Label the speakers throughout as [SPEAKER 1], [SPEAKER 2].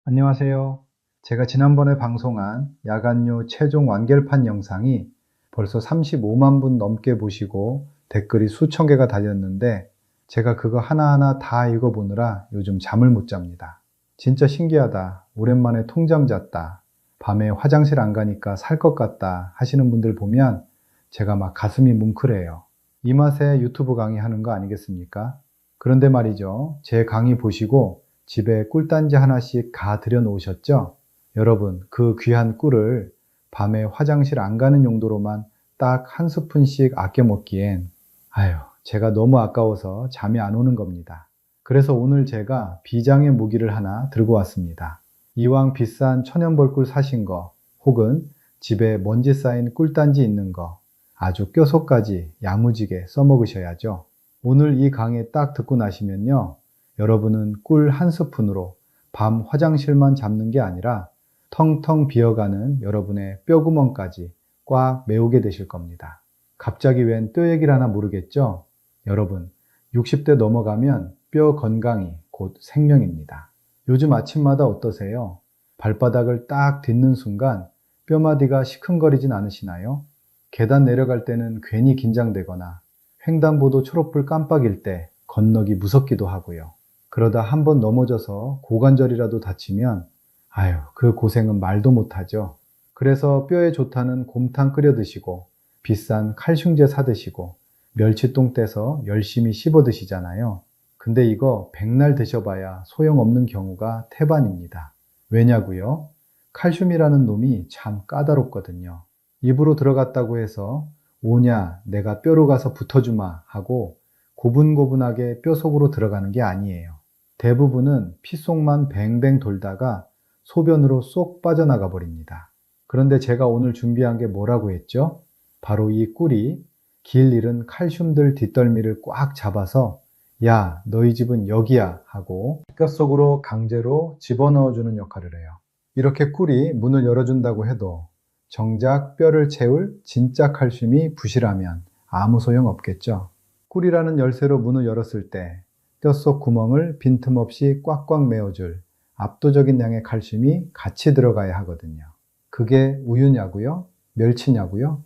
[SPEAKER 1] 안녕하세요. 제가 지난번에 방송한 야간요 최종 완결판 영상이 벌써 35만 분 넘게 보시고 댓글이 수천 개가 달렸는데 제가 그거 하나하나 다 읽어보느라 요즘 잠을 못 잡니다. 진짜 신기하다. 오랜만에 통잠 잤다. 밤에 화장실 안 가니까 살 것 같다 하시는 분들 보면 제가 막 가슴이 뭉클해요. 이 맛에 유튜브 강의하는 거 아니겠습니까? 그런데 말이죠. 제 강의 보시고 집에 꿀단지 하나씩 가 들여 놓으셨죠? 여러분, 그 귀한 꿀을 밤에 화장실 안 가는 용도로만 딱 한 스푼씩 아껴 먹기엔, 아유, 제가 너무 아까워서 잠이 안 오는 겁니다. 그래서 오늘 제가 비장의 무기를 하나 들고 왔습니다. 이왕 비싼 천연벌꿀 사신 거, 혹은 집에 먼지 쌓인 꿀단지 있는 거, 아주 껴속까지 야무지게 써먹으셔야죠. 오늘 이 강의 딱 듣고 나시면요. 여러분은 꿀 한 스푼으로 밤 화장실만 잡는 게 아니라 텅텅 비어가는 여러분의 뼈구멍까지 꽉 메우게 되실 겁니다. 갑자기 웬 뼈 얘기를 하나 모르겠죠? 여러분, 60대 넘어가면 뼈 건강이 곧 생명입니다. 요즘 아침마다 어떠세요? 발바닥을 딱 딛는 순간 뼈마디가 시큰거리진 않으시나요? 계단 내려갈 때는 괜히 긴장되거나 횡단보도 초록불 깜빡일 때 건너기 무섭기도 하고요. 그러다 한번 넘어져서 고관절이라도 다치면 아유, 그 고생은 말도 못하죠. 그래서 뼈에 좋다는 곰탕 끓여 드시고 비싼 칼슘제 사 드시고 멸치똥 떼서 열심히 씹어 드시잖아요. 근데 이거 백날 드셔봐야 소용없는 경우가 태반입니다. 왜냐고요? 칼슘이라는 놈이 참 까다롭거든요. 입으로 들어갔다고 해서 오냐 내가 뼈로 가서 붙어주마 하고 고분고분하게 뼈 속으로 들어가는 게 아니에요. 대부분은 피 속만 뱅뱅 돌다가 소변으로 쏙 빠져나가 버립니다. 그런데 제가 오늘 준비한 게 뭐라고 했죠? 바로 이 꿀이 길 잃은 칼슘들 뒷덜미를 꽉 잡아서 야, 너희 집은 여기야 하고 뼈 속으로 강제로 집어넣어주는 역할을 해요. 이렇게 꿀이 문을 열어준다고 해도 정작 뼈를 채울 진짜 칼슘이 부실하면 아무 소용 없겠죠. 꿀이라는 열쇠로 문을 열었을 때 뼛속 구멍을 빈틈없이 꽉꽉 메워줄 압도적인 양의 칼슘이 같이 들어가야 하거든요. 그게 우유냐고요? 멸치냐고요?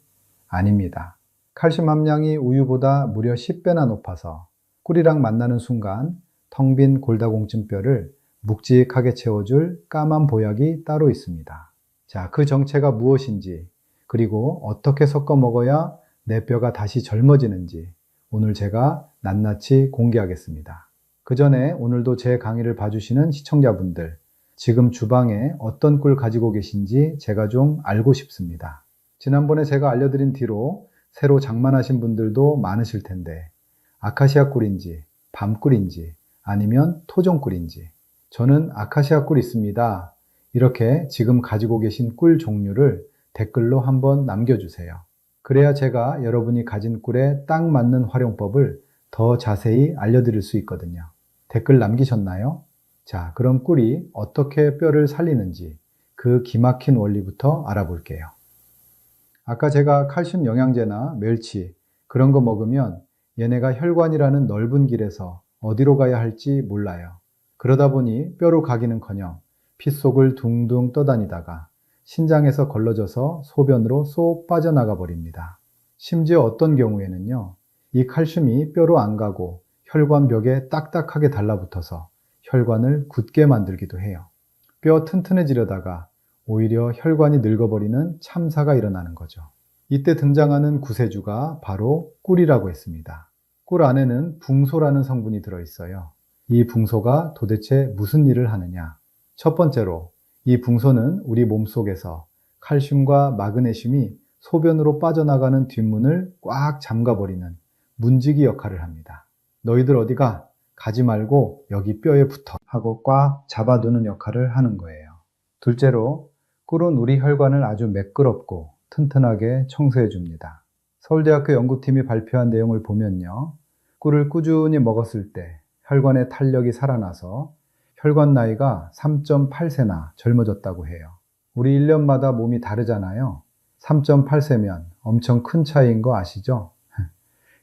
[SPEAKER 1] 아닙니다. 칼슘 함량이 우유보다 무려 10배나 높아서 꿀이랑 만나는 순간 텅 빈 골다공증뼈를 묵직하게 채워줄 까만 보약이 따로 있습니다. 자, 그 정체가 무엇인지, 그리고 어떻게 섞어 먹어야 내 뼈가 다시 젊어지는지 오늘 제가 낱낱이 공개하겠습니다. 그 전에 오늘도 제 강의를 봐주시는 시청자분들, 지금 주방에 어떤 꿀 가지고 계신지 제가 좀 알고 싶습니다. 지난번에 제가 알려드린 뒤로 새로 장만하신 분들도 많으실 텐데 아카시아 꿀인지 밤꿀인지 아니면 토종 꿀인지 저는 아카시아 꿀 있습니다. 이렇게 지금 가지고 계신 꿀 종류를 댓글로 한번 남겨주세요. 그래야 제가 여러분이 가진 꿀에 딱 맞는 활용법을 더 자세히 알려드릴 수 있거든요. 댓글 남기셨나요? 자, 그럼 꿀이 어떻게 뼈를 살리는지 그 기막힌 원리부터 알아볼게요. 아까 제가 칼슘 영양제나 멸치 그런 거 먹으면 얘네가 혈관이라는 넓은 길에서 어디로 가야 할지 몰라요. 그러다 보니 뼈로 가기는커녕 피 속을 둥둥 떠다니다가 신장에서 걸러져서 소변으로 쏙 빠져나가 버립니다. 심지어 어떤 경우에는요, 이 칼슘이 뼈로 안 가고 혈관벽에 딱딱하게 달라붙어서 혈관을 굳게 만들기도 해요. 뼈 튼튼해지려다가 오히려 혈관이 늙어버리는 참사가 일어나는 거죠. 이때 등장하는 구세주가 바로 꿀이라고 했습니다. 꿀 안에는 붕소라는 성분이 들어있어요. 이 붕소가 도대체 무슨 일을 하느냐? 첫 번째로 이 붕소는 우리 몸속에서 칼슘과 마그네슘이 소변으로 빠져나가는 뒷문을 꽉 잠가버리는 문지기 역할을 합니다. 너희들 어디가? 가지 말고 여기 뼈에 붙어 하고 꽉 잡아두는 역할을 하는 거예요. 둘째로 꿀은 우리 혈관을 아주 매끄럽고 튼튼하게 청소해 줍니다. 서울대학교 연구팀이 발표한 내용을 보면요. 꿀을 꾸준히 먹었을 때 혈관의 탄력이 살아나서 혈관 나이가 3.8세나 젊어졌다고 해요. 우리 1년마다 몸이 다르잖아요. 3.8세면 엄청 큰 차이인 거 아시죠?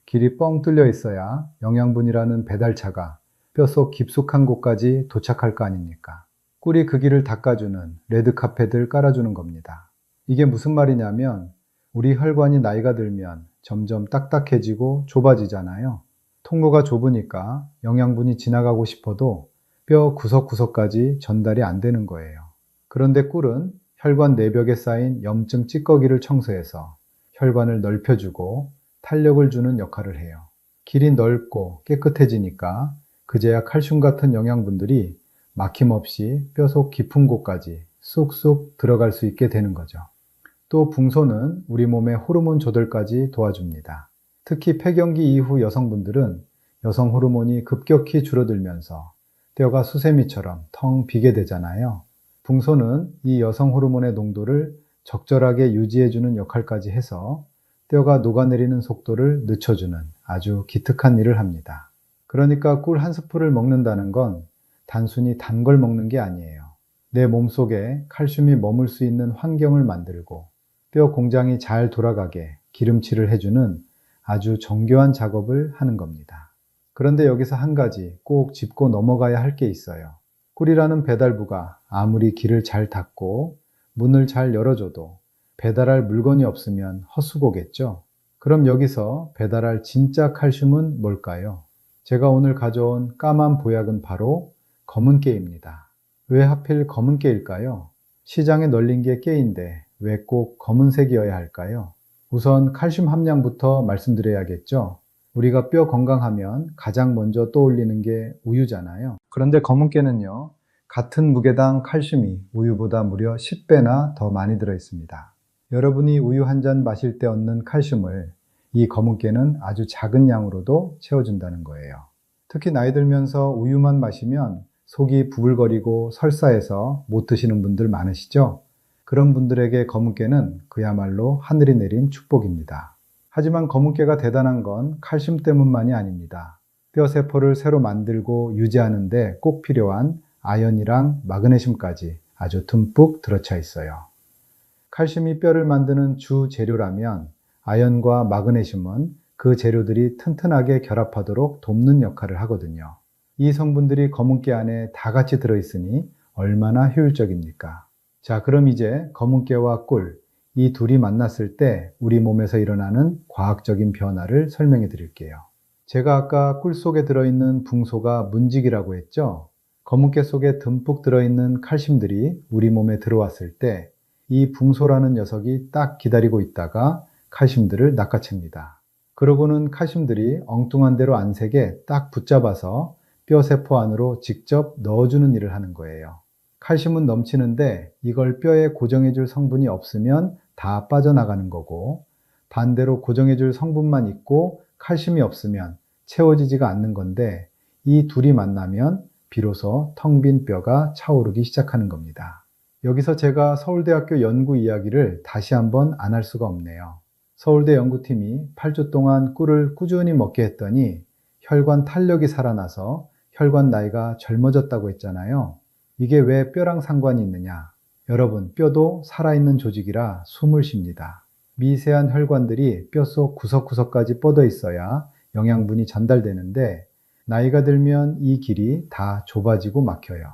[SPEAKER 1] 길이 뻥 뚫려 있어야 영양분이라는 배달차가 뼛속 깊숙한 곳까지 도착할 거 아닙니까? 꿀이 그 길을 닦아주는 레드카펫을 깔아주는 겁니다. 이게 무슨 말이냐면 우리 혈관이 나이가 들면 점점 딱딱해지고 좁아지잖아요. 통로가 좁으니까 영양분이 지나가고 싶어도 뼈 구석구석까지 전달이 안 되는 거예요. 그런데 꿀은 혈관 내벽에 쌓인 염증 찌꺼기를 청소해서 혈관을 넓혀주고 탄력을 주는 역할을 해요. 길이 넓고 깨끗해지니까 그제야 칼슘 같은 영양분들이 막힘없이 뼈 속 깊은 곳까지 쑥쑥 들어갈 수 있게 되는 거죠. 또 붕소는 우리 몸의 호르몬 조절까지 도와줍니다. 특히 폐경기 이후 여성분들은 여성 호르몬이 급격히 줄어들면서 뼈가 수세미처럼 텅 비게 되잖아요. 붕소는 이 여성 호르몬의 농도를 적절하게 유지해주는 역할까지 해서 뼈가 녹아내리는 속도를 늦춰주는 아주 기특한 일을 합니다. 그러니까 꿀 한 스푼을 먹는다는 건 단순히 단 걸 먹는 게 아니에요. 내 몸속에 칼슘이 머물 수 있는 환경을 만들고 뼈 공장이 잘 돌아가게 기름칠을 해주는 아주 정교한 작업을 하는 겁니다. 그런데 여기서 한 가지 꼭 짚고 넘어가야 할 게 있어요. 꿀이라는 배달부가 아무리 길을 잘 닫고 문을 잘 열어줘도 배달할 물건이 없으면 헛수고겠죠. 그럼 여기서 배달할 진짜 칼슘은 뭘까요? 제가 오늘 가져온 까만 보약은 바로 검은 깨입니다. 왜 하필 검은 깨일까요? 시장에 널린 게 깨인데 왜 꼭 검은색이어야 할까요? 우선 칼슘 함량부터 말씀드려야겠죠. 우리가 뼈 건강하면 가장 먼저 떠올리는 게 우유잖아요. 그런데 검은 깨는요, 같은 무게당 칼슘이 우유보다 무려 10배나 더 많이 들어있습니다. 여러분이 우유 한 잔 마실 때 얻는 칼슘을 이 검은 깨는 아주 작은 양으로도 채워준다는 거예요. 특히 나이 들면서 우유만 마시면 속이 부글거리고 설사해서 못 드시는 분들 많으시죠? 그런 분들에게 검은 깨는 그야말로 하늘이 내린 축복입니다. 하지만 검은 깨가 대단한 건 칼슘 때문만이 아닙니다. 뼈 세포를 새로 만들고 유지하는 데 꼭 필요한 아연이랑 마그네슘까지 아주 듬뿍 들어차 있어요. 칼슘이 뼈를 만드는 주 재료라면 아연과 마그네슘은 그 재료들이 튼튼하게 결합하도록 돕는 역할을 하거든요. 이 성분들이 검은 깨 안에 다 같이 들어있으니 얼마나 효율적입니까? 자, 그럼 이제 검은 깨와 꿀, 이 둘이 만났을 때 우리 몸에서 일어나는 과학적인 변화를 설명해 드릴게요. 제가 아까 꿀 속에 들어있는 붕소가 문직이라고 했죠? 검은 깨 속에 듬뿍 들어있는 칼슘들이 우리 몸에 들어왔을 때 이 붕소라는 녀석이 딱 기다리고 있다가 칼슘들을 낚아챕니다. 그러고는 칼슘들이 엉뚱한 대로 안 새게 딱 붙잡아서 뼈 세포 안으로 직접 넣어주는 일을 하는 거예요. 칼슘은 넘치는데 이걸 뼈에 고정해줄 성분이 없으면 다 빠져나가는 거고, 반대로 고정해줄 성분만 있고 칼슘이 없으면 채워지지가 않는 건데, 이 둘이 만나면 비로소 텅 빈 뼈가 차오르기 시작하는 겁니다. 여기서 제가 서울대학교 연구 이야기를 다시 한번 안 할 수가 없네요. 서울대 연구팀이 8주 동안 꿀을 꾸준히 먹게 했더니 혈관 탄력이 살아나서 혈관 나이가 젊어졌다고 했잖아요. 이게 왜 뼈랑 상관이 있느냐? 여러분, 뼈도 살아있는 조직이라 숨을 쉽니다. 미세한 혈관들이 뼈 속 구석구석까지 뻗어 있어야 영양분이 전달되는데 나이가 들면 이 길이 다 좁아지고 막혀요.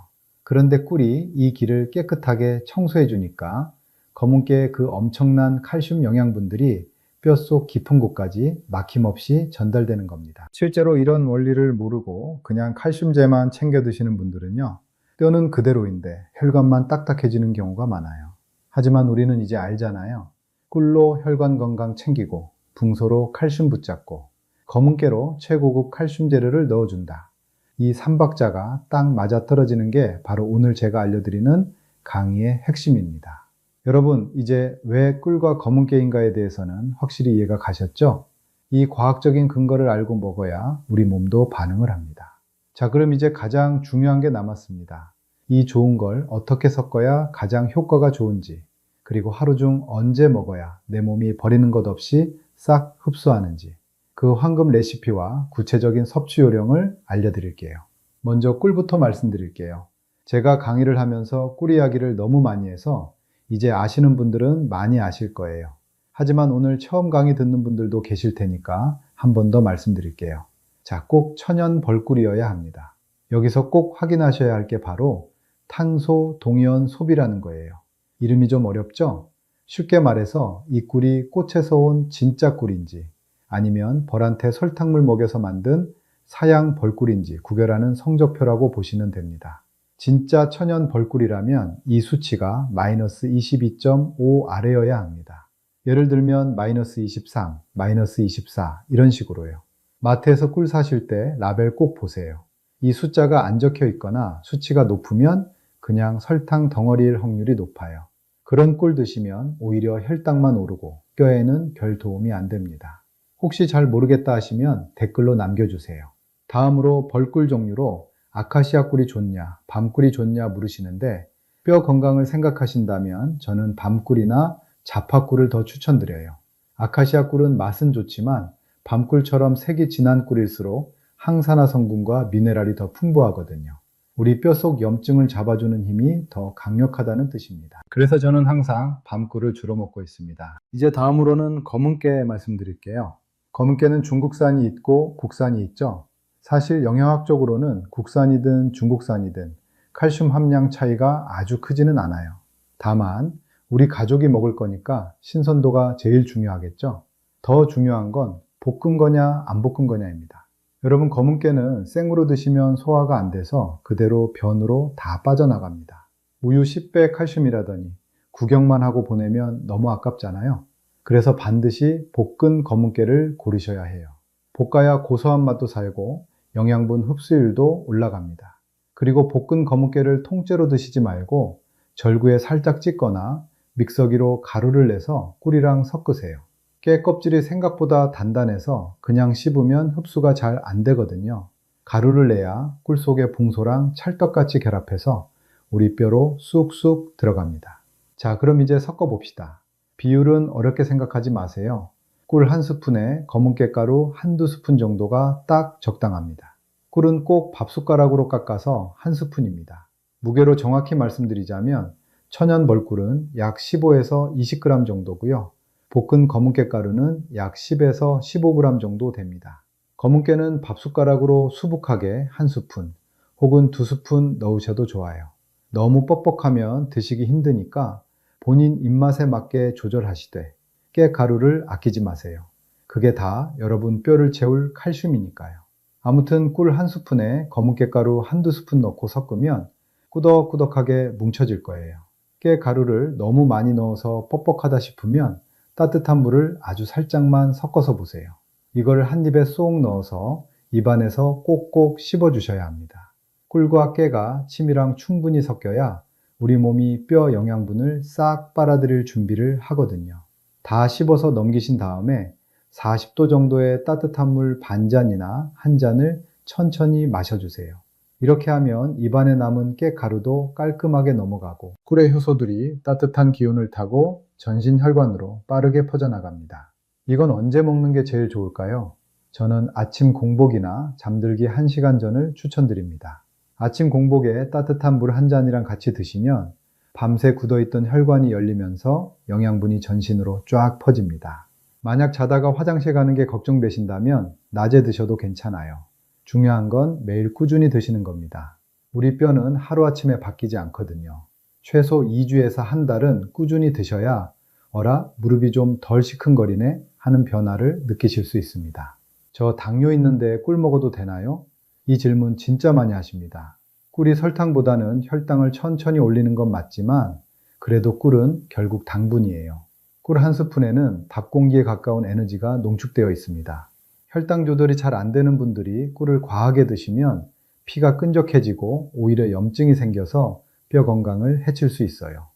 [SPEAKER 1] 그런데 꿀이 이 길을 깨끗하게 청소해 주니까 검은 깨의 그 엄청난 칼슘 영양분들이 뼈 속 깊은 곳까지 막힘없이 전달되는 겁니다. 실제로 이런 원리를 모르고 그냥 칼슘제만 챙겨 드시는 분들은요, 뼈는 그대로인데 혈관만 딱딱해지는 경우가 많아요. 하지만 우리는 이제 알잖아요. 꿀로 혈관 건강 챙기고 붕소로 칼슘 붙잡고 검은 깨로 최고급 칼슘 재료를 넣어준다. 이 삼박자가 딱 맞아떨어지는 게 바로 오늘 제가 알려드리는 강의의 핵심입니다. 여러분, 이제 왜 꿀과 검은 깨인가에 대해서는 확실히 이해가 가셨죠? 이 과학적인 근거를 알고 먹어야 우리 몸도 반응을 합니다. 자, 그럼 이제 가장 중요한 게 남았습니다. 이 좋은 걸 어떻게 섞어야 가장 효과가 좋은지, 그리고 하루 중 언제 먹어야 내 몸이 버리는 것 없이 싹 흡수하는지, 그 황금 레시피와 구체적인 섭취 요령을 알려드릴게요. 먼저 꿀부터 말씀드릴게요. 제가 강의를 하면서 꿀 이야기를 너무 많이 해서 이제 아시는 분들은 많이 아실 거예요. 하지만 오늘 처음 강의 듣는 분들도 계실 테니까 한 번 더 말씀드릴게요. 자, 꼭 천연 벌꿀이어야 합니다. 여기서 꼭 확인하셔야 할 게 바로 탄소 동이온 소비라는 거예요. 이름이 좀 어렵죠? 쉽게 말해서 이 꿀이 꽃에서 온 진짜 꿀인지 아니면 벌한테 설탕물 먹여서 만든 사양 벌꿀인지 구별하는 성적표라고 보시면 됩니다. 진짜 천연 벌꿀이라면 이 수치가 마이너스 22.5 아래여야 합니다. 예를 들면 마이너스 23, 마이너스 24 이런 식으로요. 마트에서 꿀 사실 때 라벨 꼭 보세요. 이 숫자가 안 적혀 있거나 수치가 높으면 그냥 설탕 덩어리일 확률이 높아요. 그런 꿀 드시면 오히려 혈당만 오르고 뼈에는 별 도움이 안 됩니다. 혹시 잘 모르겠다 하시면 댓글로 남겨주세요. 다음으로 벌꿀 종류로 아카시아 꿀이 좋냐, 밤꿀이 좋냐 물으시는데 뼈 건강을 생각하신다면 저는 밤꿀이나 자파꿀을 더 추천드려요. 아카시아 꿀은 맛은 좋지만 밤꿀처럼 색이 진한 꿀일수록 항산화 성분과 미네랄이 더 풍부하거든요. 우리 뼈 속 염증을 잡아주는 힘이 더 강력하다는 뜻입니다. 그래서 저는 항상 밤꿀을 주로 먹고 있습니다. 이제 다음으로는 검은깨 말씀드릴게요. 검은깨는 중국산이 있고 국산이 있죠. 사실 영양학적으로는 국산이든 중국산이든 칼슘 함량 차이가 아주 크지는 않아요. 다만 우리 가족이 먹을 거니까 신선도가 제일 중요하겠죠. 더 중요한 건 볶은 거냐 안 볶은 거냐입니다. 여러분 검은깨는 생으로 드시면 소화가 안 돼서 그대로 변으로 다 빠져나갑니다. 우유 10배 칼슘이라더니 구경만 하고 보내면 너무 아깝잖아요. 그래서 반드시 볶은 검은깨를 고르셔야 해요. 볶아야 고소한 맛도 살고 영양분 흡수율도 올라갑니다. 그리고 볶은 검은깨를 통째로 드시지 말고 절구에 살짝 찢거나 믹서기로 가루를 내서 꿀이랑 섞으세요. 깨 껍질이 생각보다 단단해서 그냥 씹으면 흡수가 잘 안 되거든요. 가루를 내야 꿀 속의 봉소랑 찰떡같이 결합해서 우리 뼈로 쑥쑥 들어갑니다. 자, 그럼 이제 섞어 봅시다. 비율은 어렵게 생각하지 마세요. 꿀 한 스푼에 검은깨 가루 한두 스푼 정도가 딱 적당합니다. 꿀은 꼭 밥숟가락으로 깎아서 한 스푼입니다. 무게로 정확히 말씀드리자면 천연 벌꿀은 약 15에서 20g 정도고요. 볶은 검은깨 가루는 약 10에서 15g 정도 됩니다. 검은깨는 밥숟가락으로 수북하게 한 스푼 혹은 두 스푼 넣으셔도 좋아요. 너무 뻑뻑하면 드시기 힘드니까 본인 입맛에 맞게 조절하시되 깨 가루를 아끼지 마세요. 그게 다 여러분 뼈를 채울 칼슘이니까요. 아무튼 꿀 한 스푼에 검은깨 가루 한두 스푼 넣고 섞으면 꾸덕꾸덕하게 뭉쳐질 거예요. 깨 가루를 너무 많이 넣어서 뻑뻑하다 싶으면 따뜻한 물을 아주 살짝만 섞어서 보세요. 이걸 한 입에 쏙 넣어서 입안에서 꼭꼭 씹어주셔야 합니다. 꿀과 깨가 침이랑 충분히 섞여야 우리 몸이 뼈 영양분을 싹 빨아들일 준비를 하거든요. 다 씹어서 넘기신 다음에 40도 정도의 따뜻한 물 반잔이나 한 잔을 천천히 마셔주세요. 이렇게 하면 입안에 남은 깨 가루도 깔끔하게 넘어가고 꿀의 효소들이 따뜻한 기운을 타고 전신 혈관으로 빠르게 퍼져나갑니다. 이건 언제 먹는 게 제일 좋을까요? 저는 아침 공복이나 잠들기 1시간 전을 추천드립니다. 아침 공복에 따뜻한 물 한 잔이랑 같이 드시면 밤새 굳어있던 혈관이 열리면서 영양분이 전신으로 쫙 퍼집니다. 만약 자다가 화장실 가는 게 걱정되신다면 낮에 드셔도 괜찮아요. 중요한 건 매일 꾸준히 드시는 겁니다. 우리 뼈는 하루아침에 바뀌지 않거든요. 최소 2주에서 한 달은 꾸준히 드셔야 어라 무릎이 좀 덜 시큰거리네 하는 변화를 느끼실 수 있습니다. 저 당뇨 있는데 꿀 먹어도 되나요? 이 질문 진짜 많이 하십니다. 꿀이 설탕보다는 혈당을 천천히 올리는 건 맞지만 그래도 꿀은 결국 당분이에요. 꿀 한 스푼에는 밥 공기에 가까운 에너지가 농축되어 있습니다. 혈당 조절이 잘 안 되는 분들이 꿀을 과하게 드시면 피가 끈적해지고 오히려 염증이 생겨서 뼈 건강을 해칠 수 있어요.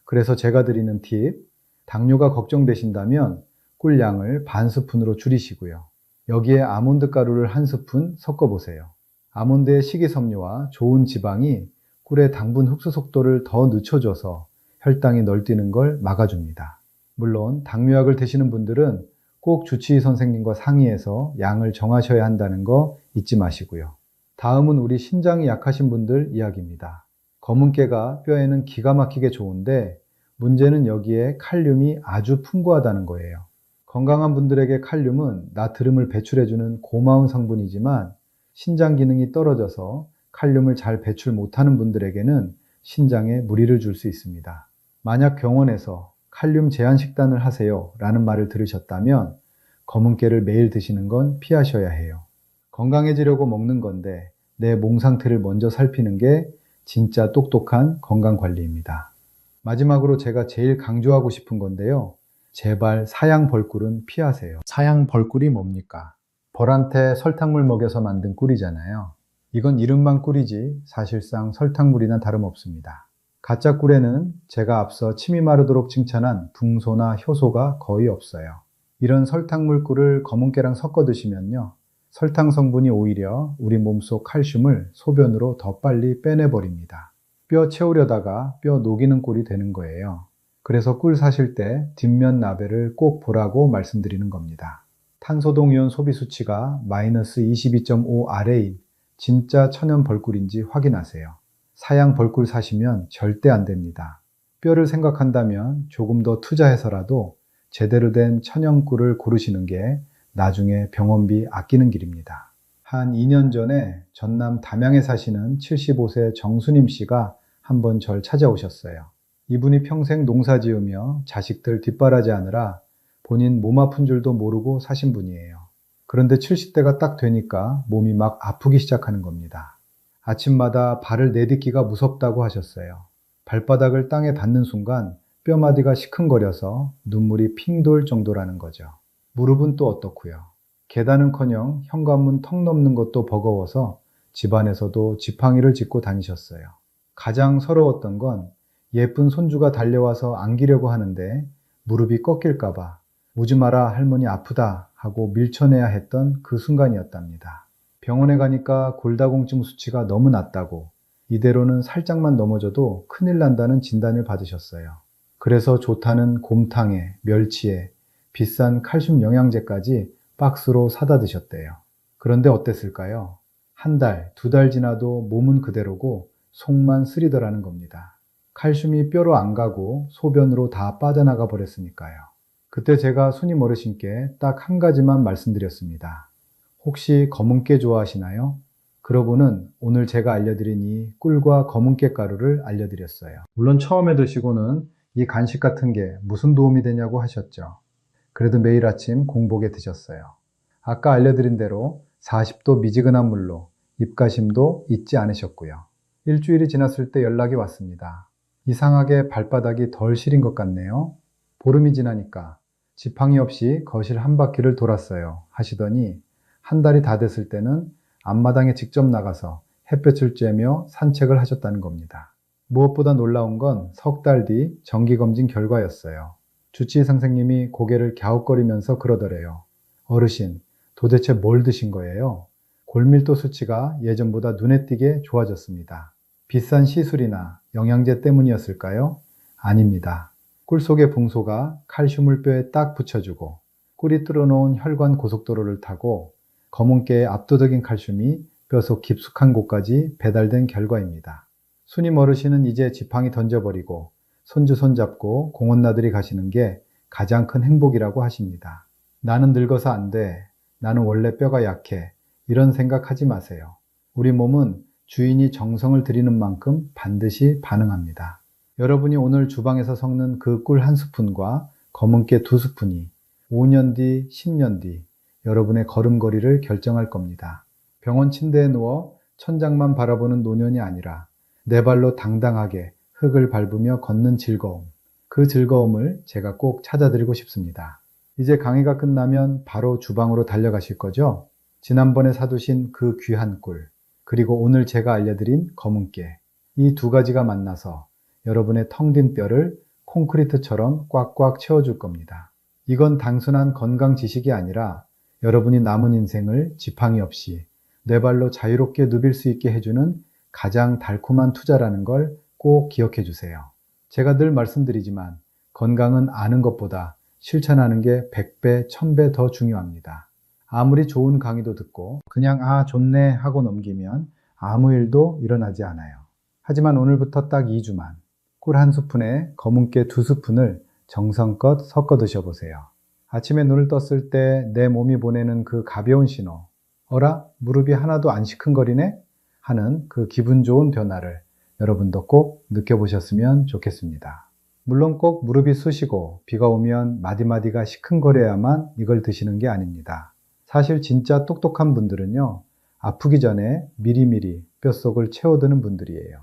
[SPEAKER 1] 그래서 제가 드리는 팁, 당뇨가 걱정되신다면 꿀 양을 반 스푼으로 줄이시고요. 여기에 아몬드 가루를 한 스푼 섞어보세요. 아몬드의 식이섬유와 좋은 지방이 꿀의 당분 흡수 속도를 더 늦춰줘서 혈당이 널뛰는 걸 막아줍니다. 물론 당뇨약을 드시는 분들은 꼭 주치의 선생님과 상의해서 양을 정하셔야 한다는 거 잊지 마시고요. 다음은 우리 신장이 약하신 분들 이야기입니다. 검은깨가 뼈에는 기가 막히게 좋은데 문제는 여기에 칼륨이 아주 풍부하다는 거예요. 건강한 분들에게 칼륨은 나트륨을 배출해주는 고마운 성분이지만 신장 기능이 떨어져서 칼륨을 잘 배출 못하는 분들에게는 신장에 무리를 줄 수 있습니다. 만약 병원에서 칼륨 제한 식단을 하세요 라는 말을 들으셨다면 검은 깨를 매일 드시는 건 피하셔야 해요. 건강해지려고 먹는 건데 내 몸 상태를 먼저 살피는 게 진짜 똑똑한 건강관리입니다. 마지막으로 제가 제일 강조하고 싶은 건데요. 제발 사양 벌꿀은 피하세요. 사양 벌꿀이 뭡니까? 벌한테 설탕물 먹여서 만든 꿀이잖아요. 이건 이름만 꿀이지 사실상 설탕물이나 다름없습니다. 가짜 꿀에는 제가 앞서 침이 마르도록 칭찬한 붕소나 효소가 거의 없어요. 이런 설탕물 꿀을 검은 깨랑 섞어 드시면요. 설탕 성분이 오히려 우리 몸속 칼슘을 소변으로 더 빨리 빼내버립니다. 뼈 채우려다가 뼈 녹이는 꼴이 되는 거예요. 그래서 꿀 사실 때 뒷면 나베를 꼭 보라고 말씀드리는 겁니다. 탄소동이온 소비 수치가 마이너스 22.5 아래인 진짜 천연 벌꿀인지 확인하세요. 사양 벌꿀 사시면 절대 안 됩니다. 뼈를 생각한다면 조금 더 투자해서라도 제대로 된 천연 꿀을 고르시는 게 나중에 병원비 아끼는 길입니다. 한 2년 전에 전남 담양에 사시는 75세 정수님 씨가 한번 절 찾아오셨어요. 이분이 평생 농사 지으며 자식들 뒷바라지하느라 본인 몸 아픈 줄도 모르고 사신 분이에요. 그런데 70대가 딱 되니까 몸이 막 아프기 시작하는 겁니다. 아침마다 발을 내딛기가 무섭다고 하셨어요. 발바닥을 땅에 닿는 순간 뼈마디가 시큰거려서 눈물이 핑 돌 정도라는 거죠. 무릎은 또 어떻고요. 계단은커녕 현관문 턱 넘는 것도 버거워서 집안에서도 지팡이를 짚고 다니셨어요. 가장 서러웠던 건 예쁜 손주가 달려와서 안기려고 하는데 무릎이 꺾일까봐 오지 마라 할머니 아프다 하고 밀쳐내야 했던 그 순간이었답니다. 병원에 가니까 골다공증 수치가 너무 낮다고 이대로는 살짝만 넘어져도 큰일 난다는 진단을 받으셨어요. 그래서 좋다는 곰탕에 멸치에 비싼 칼슘 영양제까지 박스로 사다 드셨대요. 그런데 어땠을까요? 한 달, 2달 지나도 몸은 그대로고 속만 쓰리더라는 겁니다. 칼슘이 뼈로 안 가고 소변으로 다 빠져나가 버렸으니까요. 그때 제가 순임 어르신께 딱 한 가지만 말씀드렸습니다. 혹시 검은깨 좋아하시나요? 그러고는 오늘 제가 알려드린 이 꿀과 검은깨 가루를 알려드렸어요. 물론 처음에 드시고는 이 간식 같은 게 무슨 도움이 되냐고 하셨죠. 그래도 매일 아침 공복에 드셨어요. 아까 알려드린 대로 40도 미지근한 물로 입가심도 잊지 않으셨고요. 일주일이 지났을 때 연락이 왔습니다. 이상하게 발바닥이 덜 시린 것 같네요. 보름이 지나니까 지팡이 없이 거실 한 바퀴를 돌았어요 하시더니 한 달이 다 됐을 때는 앞마당에 직접 나가서 햇볕을 쬐며 산책을 하셨다는 겁니다. 무엇보다 놀라운 건 석 달 뒤 정기검진 결과였어요. 주치의 선생님이 고개를 갸웃거리면서 그러더래요. 어르신, 도대체 뭘 드신 거예요? 골밀도 수치가 예전보다 눈에 띄게 좋아졌습니다. 비싼 시술이나 영양제 때문이었을까요? 아닙니다. 꿀 속의 붕소가 칼슘을 뼈에 딱 붙여주고 꿀이 뚫어놓은 혈관 고속도로를 타고 검은깨의 압도적인 칼슘이 뼈속 깊숙한 곳까지 배달된 결과입니다. 순임 어르신은 이제 지팡이 던져버리고 손주 손잡고 공원 나들이 가시는 게 가장 큰 행복이라고 하십니다. 나는 늙어서 안 돼. 나는 원래 뼈가 약해. 이런 생각하지 마세요. 우리 몸은 주인이 정성을 들이는 만큼 반드시 반응합니다. 여러분이 오늘 주방에서 섞는 그 꿀 한 스푼과 검은깨 2스푼이 5년 뒤, 10년 뒤 여러분의 걸음걸이를 결정할 겁니다. 병원 침대에 누워 천장만 바라보는 노년이 아니라 내 발로 당당하게 흙을 밟으며 걷는 즐거움. 그 즐거움을 제가 꼭 찾아드리고 싶습니다. 이제 강의가 끝나면 바로 주방으로 달려가실 거죠? 지난번에 사두신 그 귀한 꿀, 그리고 오늘 제가 알려드린 검은깨. 이 두 가지가 만나서 여러분의 텅 빈 뼈를 콘크리트처럼 꽉꽉 채워줄 겁니다. 이건 단순한 건강 지식이 아니라 여러분이 남은 인생을 지팡이 없이 내 발로 자유롭게 누빌 수 있게 해주는 가장 달콤한 투자라는 걸 꼭 기억해 주세요. 제가 늘 말씀드리지만 건강은 아는 것보다 실천하는 게 100배, 1000배 더 중요합니다. 아무리 좋은 강의도 듣고 그냥 아 좋네 하고 넘기면 아무 일도 일어나지 않아요. 하지만 오늘부터 딱 2주만 꿀 한 스푼에 검은깨 2스푼을 정성껏 섞어 드셔보세요. 아침에 눈을 떴을 때 내 몸이 보내는 그 가벼운 신호, 어라? 무릎이 하나도 안 시큰거리네? 하는 그 기분 좋은 변화를 여러분도 꼭 느껴보셨으면 좋겠습니다. 물론 꼭 무릎이 쑤시고 비가 오면 마디마디가 시큰거려야만 이걸 드시는 게 아닙니다. 사실 진짜 똑똑한 분들은요, 아프기 전에 미리미리 뼛속을 채워드는 분들이에요.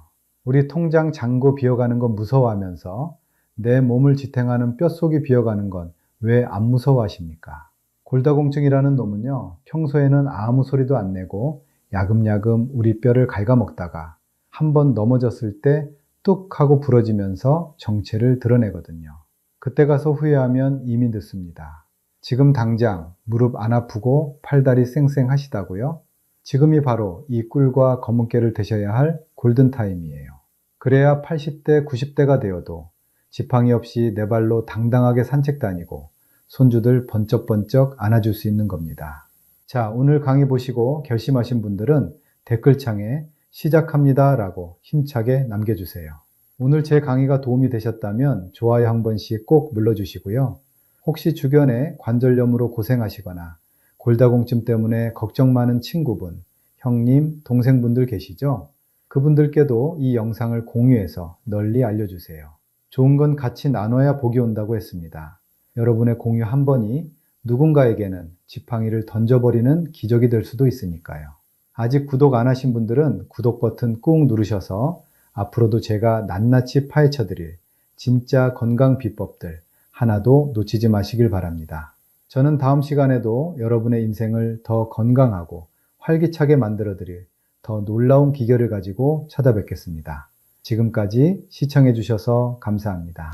[SPEAKER 1] 우리 통장 잔고 비어가는 건 무서워하면서 내 몸을 지탱하는 뼛속이 비어가는 건 왜 안 무서워하십니까? 골다공증이라는 놈은요, 평소에는 아무 소리도 안 내고 야금야금 우리 뼈를 갉아먹다가 한번 넘어졌을 때 뚝 하고 부러지면서 정체를 드러내거든요. 그때 가서 후회하면 이미 늦습니다. 지금 당장 무릎 안 아프고 팔다리 쌩쌩하시다고요? 지금이 바로 이 꿀과 검은깨를 드셔야 할 골든타임이에요. 그래야 80대, 90대가 되어도 지팡이 없이 네 발로 당당하게 산책 다니고 손주들 번쩍번쩍 안아줄 수 있는 겁니다. 자, 오늘 강의 보시고 결심하신 분들은 댓글창에 시작합니다 라고 힘차게 남겨주세요. 오늘 제 강의가 도움이 되셨다면 좋아요 한 번씩 꼭 눌러주시고요. 혹시 주변에 관절염으로 고생하시거나 골다공증 때문에 걱정 많은 친구분, 형님, 동생분들 계시죠? 그분들께도 이 영상을 공유해서 널리 알려주세요. 좋은 건 같이 나눠야 복이 온다고 했습니다. 여러분의 공유 한 번이 누군가에게는 지팡이를 던져버리는 기적이 될 수도 있으니까요. 아직 구독 안 하신 분들은 구독 버튼 꾹 누르셔서 앞으로도 제가 낱낱이 파헤쳐드릴 진짜 건강 비법들 하나도 놓치지 마시길 바랍니다. 저는 다음 시간에도 여러분의 인생을 더 건강하고 활기차게 만들어드릴 더 놀라운 기결을 가지고 찾아뵙겠습니다. 지금까지 시청해 주셔서 감사합니다.